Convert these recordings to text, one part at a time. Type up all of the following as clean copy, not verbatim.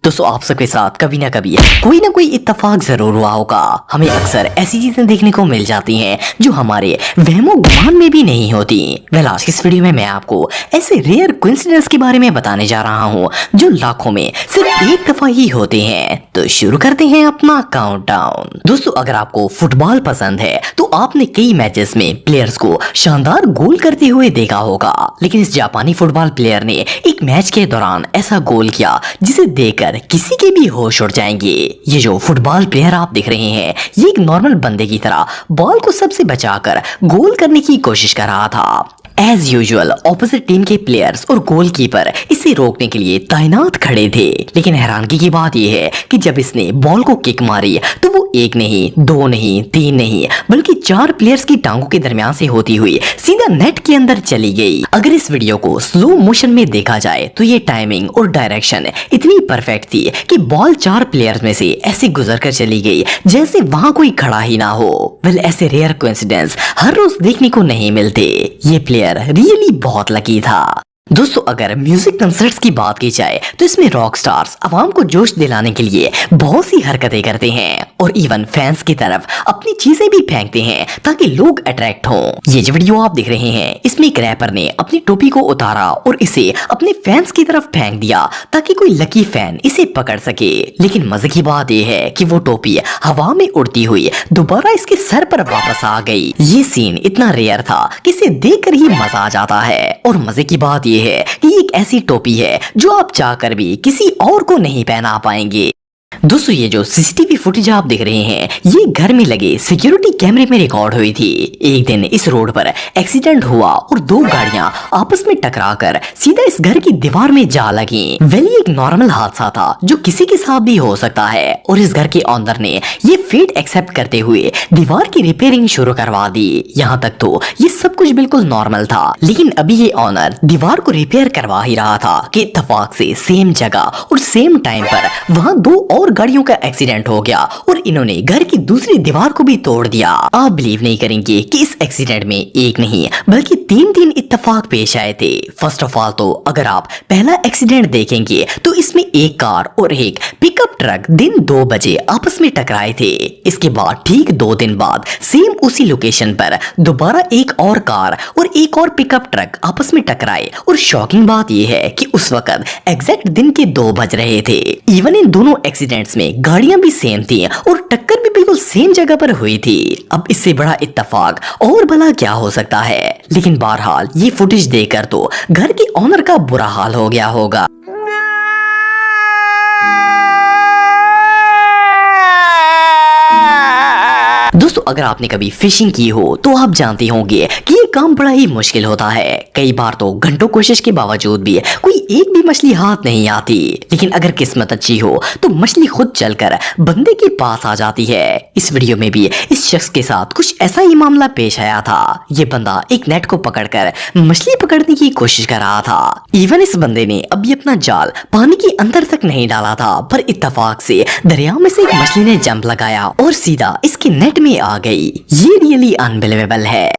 दोस्तों आप सबके साथ कभी ना कोई इत्तेफाक जरूर हुआ होगा। हमें अक्सर ऐसी चीजें देखने को मिल जाती हैं जो हमारे वहमो गुमान में भी नहीं होती। आज की इस वीडियो में मैं आपको ऐसे रेयर कोइंसिडेंस के बारे में बताने जा रहा हूँ जो लाखों में सिर्फ एक दफा ही होते हैं। तो शुरू करते हैं अपना काउंटडाउन। दोस्तों अगर आपको फुटबॉल पसंद है तो आपने कई मैचेस में प्लेयर्स को शानदार गोल करते हुए देखा होगा, लेकिन इस जापानी फुटबॉल प्लेयर ने एक मैच के दौरान ऐसा गोल किया जिसे देखकर किसी के भी होश उड़ जाएंगे। ये जो फुटबॉल प्लेयर आप देख रहे हैं ये एक नॉर्मल बंदे की तरह बॉल को सबसे बचाकर गोल करने की कोशिश कर रहा था। एज यूजुअल ऑपोजिट टीम के प्लेयर्स और गोलकीपर इसे रोकने के लिए तैनात खड़े थे, लेकिन हैरानगी की बात यह है कि जब इसने बॉल को किक मारी तो वो एक नहीं, दो नहीं, तीन नहीं बल्कि 4 प्लेयर्स की टांगों के दरमियान से होती हुई सीधा नेट के अंदर चली गई। अगर इस वीडियो को स्लो मोशन में देखा जाए तो ये टाइमिंग और डायरेक्शन इतनी परफेक्ट थी कि बॉल 4 प्लेयर्स में से ऐसे गुजर कर चली गई जैसे वहां कोई खड़ा ही ना हो। ऐसे रेयर कोइंसिडेंस हर रोज देखने को नहीं मिलते। ये प्लेयर रियली बहुत लकी था। दोस्तों अगर म्यूजिक कंसर्ट्स की बात की जाए तो इसमें रॉक स्टार्स आवाम को जोश दिलाने के लिए बहुत सी हरकतें करते हैं और इवन फैंस की तरफ अपनी चीजें भी फेंकते हैं ताकि लोग अट्रैक्ट हों। ये जो वीडियो आप देख रहे हैं इसमें एक रैपर ने अपनी टोपी को उतारा और इसे अपने फैंस की तरफ फेंक दिया ताकि कोई लकी फैन इसे पकड़ सके, लेकिन मजे की बात यह है कि वो टोपी हवा में उड़ती हुई दोबारा इसके सर पर वापस आ गई। ये सीन इतना रेयर था कि इसे देखकर ही मजा आ जाता है और मजे की बात ये है कि एक ऐसी टोपी है जो आप चाहकर भी किसी और को नहीं पहना पाएंगे। दोस्तों ये जो सीसीटीवी फुटेज आप देख रहे हैं ये घर में लगे सिक्योरिटी कैमरे में रिकॉर्ड हुई थी। एक दिन इस रोड पर एक्सीडेंट हुआ और 2 गाड़ियां आपस में टकराकर सीधा इस घर की दीवार में जा लगी। ये एक नॉर्मल हादसा था जो किसी के साथ भी हो सकता है और इस घर के ओनर ने ये फेट एक्सेप्ट करते हुए दीवार की रिपेयरिंग शुरू करवा दी। यहाँ तक तो ये सब कुछ बिल्कुल नॉर्मल था, लेकिन अभी ये ओनर दीवार को रिपेयर करवा ही रहा था कि इत्तेफाक से सेम जगह और सेम टाइम पर वहाँ 2 और गाड़ियों का एक्सीडेंट हो गया और इन्होंने घर की दूसरी दीवार को भी तोड़ दिया। आप बिलीव नहीं करेंगे कि इस एक्सीडेंट में एक नहीं बल्कि 3 इत्तेफाक पेश आए थे। फर्स्ट ऑफ ऑल तो अगर आप पहला एक्सीडेंट देखेंगे तो इसमें एक कार और एक पिकअप ट्रक दिन 2 बजे आपस में टकराए थे। इसके बाद ठीक 2 दिन बाद सेम उसी लोकेशन पर दोबारा एक और कार और एक और पिकअप ट्रक आपस में टकराए और शॉकिंग बात यह है कि उस वक्त एग्जैक्ट दिन के 2 बज रहे थे। इवन इन दोनों एक्सीडेंट्स में गाड़ियां भी सेम थी और टक्कर भी बिल्कुल सेम जगह पर हुई थी। अब इससे बड़ा इत्तेफाक और भला क्या हो सकता है, लेकिन बहरहाल ये फुटेज देखकर तो घर के ओनर का बुरा हाल हो गया होगा। दोस्तों अगर आपने कभी फिशिंग की हो तो आप जानते होंगे कि ये काम बड़ा ही मुश्किल होता है। कई बार तो घंटों कोशिश के बावजूद भी कोई एक भी मछली हाथ नहीं आती, लेकिन अगर किस्मत अच्छी हो तो मछली खुद चलकर बंदे के पास आ जाती है। इस वीडियो में भी इस शख्स के साथ कुछ ऐसा ही मामला पेश आया था। ये बंदा एक नेट को पकड़कर मछली पकड़ने की कोशिश कर रहा था। इवन इस बंदे ने अभी अपना जाल पानी के अंदर तक नहीं डाला था, पर इत्तेफाक से दरिया में से एक मछली ने जंप लगाया और सीधा इसके नेट में आ गई। ये रियली अनबिलीवेबल है।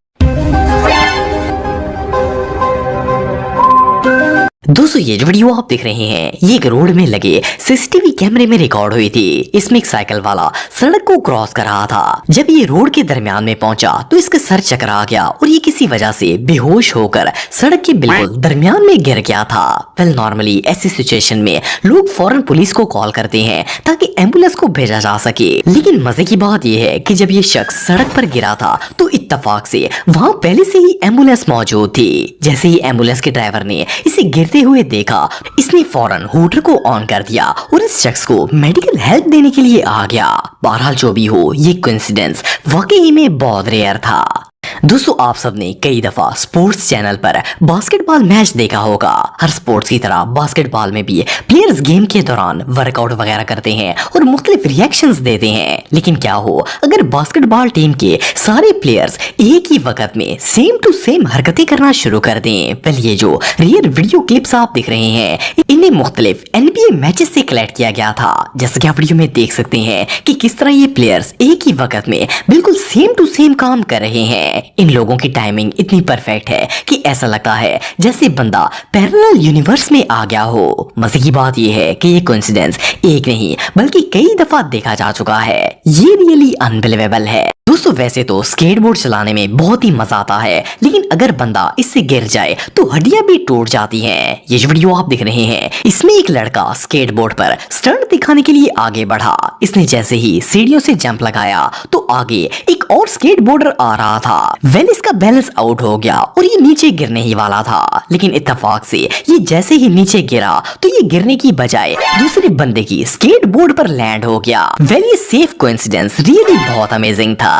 दोस्तों ये जो वीडियो आप देख रहे हैं ये एक रोड में लगे सीसीटीवी कैमरे में रिकॉर्ड हुई थी। इसमें एक साइकिल वाला सड़क को क्रॉस कर रहा था। जब ये रोड के दरमियान में पहुंचा तो इसका सर चकरा गया और ये किसी वजह से बेहोश होकर सड़क के बिल्कुल दरमियान में गिर गया था। नॉर्मली ऐसी सिचुएशन में लोग फौरन पुलिस को कॉल करते हैं ताकि एम्बुलेंस को भेजा जा सके, लेकिन मजे की बात यह है कि जब ये शख्स सड़क पर गिरा था तो इत्तेफाक से वहाँ पहले से ही एम्बुलेंस मौजूद थी। जैसे ही एम्बुलेंस के ड्राइवर ने इसे गिरते हुए देखा इसने फौरन हूटर को ऑन कर दिया और इस शख्स को मेडिकल हेल्प देने के लिए आ गया। बहरहाल जो भी हो ये कोइंसिडेंस वाकई में बहुत रेयर था। दोस्तों आप सबने कई दफा स्पोर्ट्स चैनल पर बास्केटबॉल मैच देखा होगा। हर स्पोर्ट्स की तरह बास्केटबॉल में भी प्लेयर्स गेम के दौरान वर्कआउट वगैरह करते हैं और मुख्तलिफ रिएक्शंस देते हैं, लेकिन क्या हो अगर बास्केटबॉल टीम के सारे प्लेयर्स एक ही वक्त में सेम टू सेम हरकतें करना शुरू कर दें। ये जो रियल वीडियो क्लिप्स आप देख रहे हैं इन्हें मुख्तलिफ NBA मैचेस से कलेक्ट किया गया था। जैसे कि आप वीडियो में देख सकते हैं कि किस तरह ये प्लेयर्स एक ही वक्त में बिल्कुल सेम टू सेम काम कर रहे हैं। इन लोगों की टाइमिंग इतनी परफेक्ट है कि ऐसा लगता है जैसे बंदा पैरेलल यूनिवर्स में आ गया हो। मजे की बात यह है कि ये कोइंसिडेंस एक नहीं बल्कि कई दफा देखा जा चुका है। ये रियली अनबिलीवेबल है। दोस्तों वैसे तो स्केटबोर्ड चलाने में बहुत ही मजा आता है, लेकिन अगर बंदा इससे गिर जाए तो हड्डियां भी टूट जाती हैं। ये जो वीडियो आप देख रहे हैं इसमें एक लड़का स्केटबोर्ड पर स्टंट दिखाने के लिए आगे बढ़ा। इसने जैसे ही सीढ़ियों से जंप लगाया तो आगे एक और स्केटबोर्डर आ रहा था। वेल इसका बैलेंस आउट हो गया और ये नीचे गिरने ही वाला था, लेकिन इत्तेफाक से ये जैसे ही नीचे गिरा तो ये गिरने की बजाय दूसरे बंदे की स्केटबोर्ड पर लैंड हो गया। वेल ये सेफ कोइंसिडेंस रियली बहुत अमेजिंग था।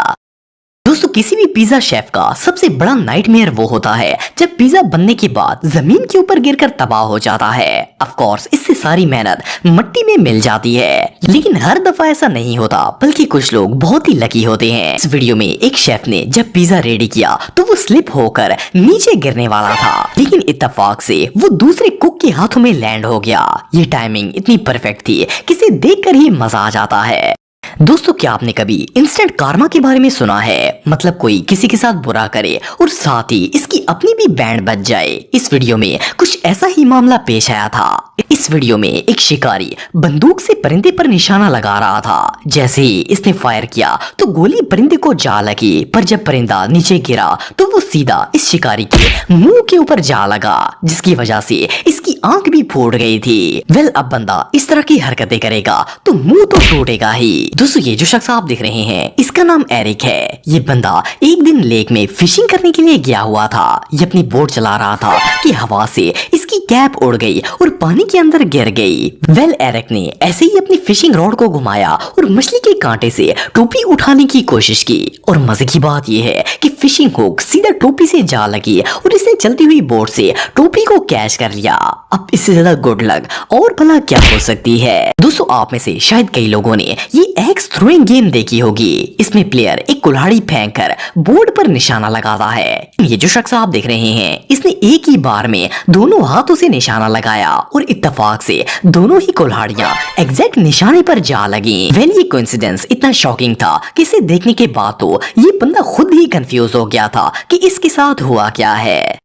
दोस्तों किसी भी पिज्जा शेफ का सबसे बड़ा नाइटमेयर वो होता है जब पिज्जा बनने के बाद जमीन के ऊपर गिरकर तबाह हो जाता है। ऑफ कोर्स इससे सारी मेहनत मिट्टी में मिल जाती है, लेकिन हर दफा ऐसा नहीं होता, बल्कि कुछ लोग बहुत ही लकी होते हैं। इस वीडियो में एक शेफ ने जब पिज्जा रेडी किया तो वो स्लिप होकर नीचे गिरने वाला था, लेकिन इत्तेफाक से वो दूसरे कुक के हाथों में लैंड हो गया। ये टाइमिंग इतनी परफेक्ट थी कि इसे देखकर ही मजा आ जाता है। दोस्तों क्या आपने कभी इंस्टेंट कार्मा के बारे में सुना है? मतलब कोई किसी के साथ बुरा करे और साथ ही इसकी अपनी भी बैंड बज जाए। इस वीडियो में कुछ ऐसा ही मामला पेश आया था। इस वीडियो में एक शिकारी बंदूक से परिंदे पर निशाना लगा रहा था। जैसे ही इसने फायर किया तो गोली परिंदे को जा लगी, पर जब परिंदा नीचे गिरा तो वो सीधा इस शिकारी के मुंह के ऊपर जा लगा, जिसकी वजह से इसकी आंख भी फूट गई थी। वेल अब बंदा इस तरह की हरकतें करेगा तो मुंह तो टूटेगा ही। दोस्तों ये जो शख्स आप देख रहे हैं इसका नाम एरिक है। ये बंदा एक दिन लेक में फिशिंग करने के लिए गया हुआ था। ये अपनी बोट चला रहा था कि हवा से इसकी कैप उड़ गई और पानी के अंदर गिर गई। वेल एरिक ने ऐसे ही अपनी फिशिंग रॉड को घुमाया और मछली के कांटे से टोपी उठाने की कोशिश की, और मजे की बात यह है कि फिशिंग हुक सीधा टोपी से जा लगी और इसने चलती हुई बोट से टोपी को कैच कर लिया। अब इससे ज्यादा गुड लक और भला क्या हो सकती है। दोस्तों आप में से शायद कई लोगों ने ये एक्स थ्रोइंग गेम देखी होगी। इसमें प्लेयर एक कुल्हाड़ी फेंककर बोर्ड पर निशाना लगाता है। ये जो शख्स आप देख रहे हैं इसने एक ही बार में दोनों हाथों से निशाना लगाया और इत्तेफाक से दोनों ही कुल्हाड़ियां एग्जैक्ट निशाने पर जा लगी। वेल ये कोइंसिडेंस इतना शॉकिंग था कि इसे देखने के बाद तो ये बंदा खुद ही कंफ्यूज हो गया था कि इसके साथ हुआ क्या है।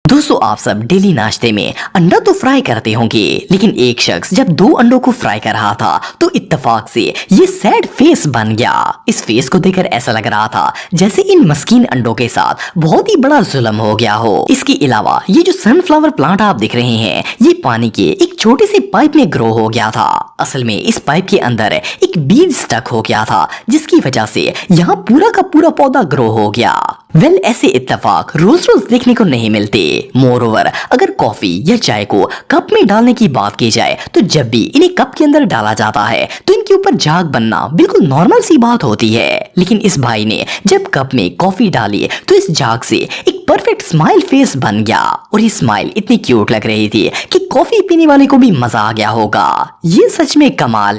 दोस्तों आप सब डेली नाश्ते में अंडा तो फ्राई करते होंगे, लेकिन एक शख्स जब 2 अंडों को फ्राई कर रहा था तो इत्तेफाक से ये सैड फेस बन गया। इस फेस को देखकर ऐसा लग रहा था जैसे इन मस्कीन अंडों के साथ बहुत ही बड़ा जुल्म हो गया हो। इसके अलावा ये जो सनफ्लावर प्लांट आप देख रहे हैं ये पानी के एक छोटे से पाइप में ग्रो हो गया था। असल में इस पाइप के अंदर एक बीज स्टक हो गया था, जिसकी वजह से यहाँ पूरा का पूरा पौधा ग्रो हो गया। वेल ऐसे इत्तेफाक रोज रोज देखने को नहीं मिलते। मोर ओवर अगर कॉफी या चाय को कप में डालने की बात की जाए तो जब भी इन्हें कप के अंदर डाला जाता है तो इनके ऊपर झाग बनना बिल्कुल नॉर्मल सी बात होती है, लेकिन इस भाई ने जब कप में कॉफी डाली तो इस झाग से एक परफेक्ट स्माइल फेस बन गया, और ये स्माइल इतनी क्यूट लग रही थी कि कॉफी पीने वाले को भी मजा आ गया होगा। ये सच में कमाल